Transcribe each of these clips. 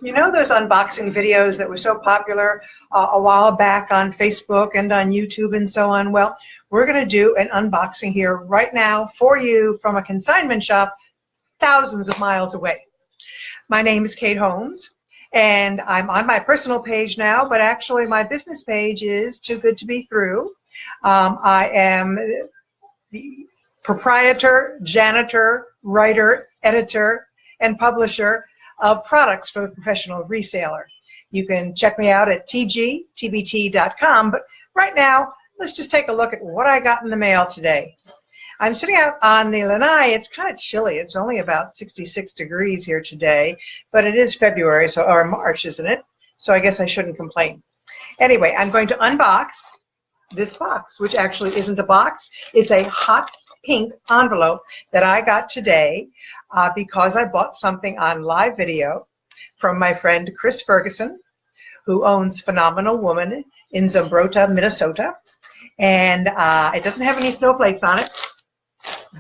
You know those unboxing videos that were so popular a while back on Facebook and on YouTube and so on? Well, we're going to do an unboxing here right now for you from a consignment shop thousands of miles away. My name is Kate Holmes, and I'm on my personal page now, but actually my business page is Too Good to Be Through. I am the proprietor, janitor, writer, editor, and publisher of products for the professional reseller. You can check me out at tgtbt.com, but right now, let's just take a look at what I got in the mail today. I'm sitting out on the lanai. It's kind of chilly. It's only about 66 degrees here today, but it is February, or March, isn't it? So I guess I shouldn't complain. Anyway, I'm going to unbox this box, which actually isn't a box. It's a hot pink envelope that I got today because I bought something on live video from my friend Chris Ferguson, who owns Phenomenal Woman in Zumbrota, Minnesota. And it doesn't have any snowflakes on it,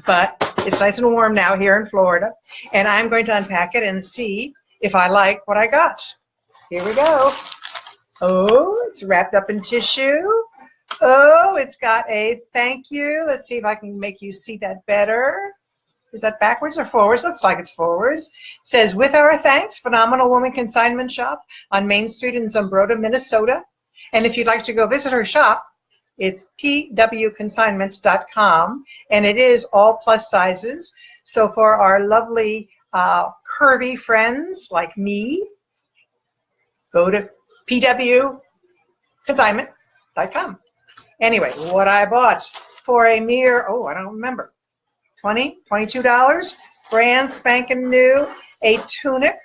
but it's nice and warm now here in Florida. And I'm going to unpack it and see if I like what I got. Here we go. Oh, it's wrapped up in tissue. Oh, it's got a thank you. Let's see if I can make you see that better. Is that backwards or forwards? Looks like it's forwards. It says, with our thanks, Phenomenal Woman Consignment Shop on Main Street in Zumbrota, Minnesota. And if you'd like to go visit her shop, it's pwconsignment.com, and it is all plus sizes. So for our lovely curvy friends like me, go to pwconsignment.com. Anyway, what I bought for a mere, I don't remember, $22, brand spanking new, a tunic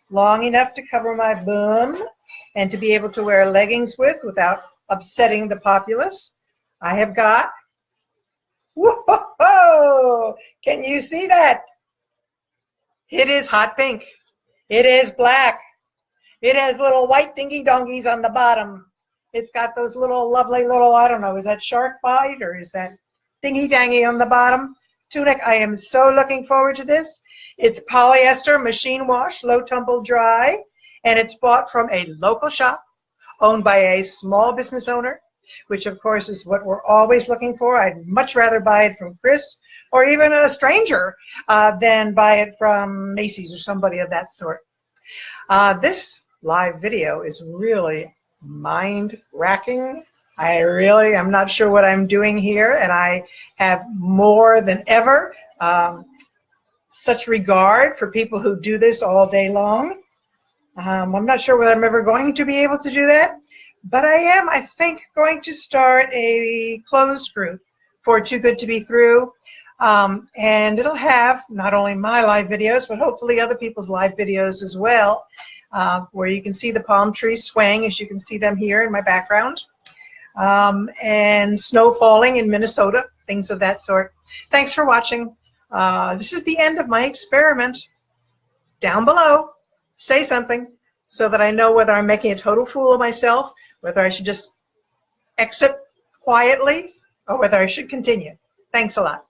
long enough to cover my bum and to be able to wear leggings with without upsetting the populace. I have got, whoa, can you see that? It is hot pink. It is black. It has little white dingy dongies on the bottom. It's got those little lovely little, I don't know, is that shark bite or is that dingy dangy on the bottom? Tunic, I am so looking forward to this. It's polyester, machine wash, low tumble dry, and it's bought from a local shop owned by a small business owner, which of course is what we're always looking for. I'd much rather buy it from Chris or even a stranger than buy it from Macy's or somebody of that sort. This live video is really mind-racking. I'm not sure what I'm doing here, and I have more than ever such regard for people who do this all day long. I'm not sure whether I'm ever going to be able to do that, but I am, I think, going to start a closed group for Too Good to Be Through, and it'll have not only my live videos, but hopefully other people's live videos as well, where you can see the palm trees swaying, as you can see them here in my background, and snow falling in Minnesota, things of that sort. Thanks for watching. This is the end of my experiment. Down below, say something so that I know whether I'm making a total fool of myself, whether I should just exit quietly, or whether I should continue. Thanks a lot.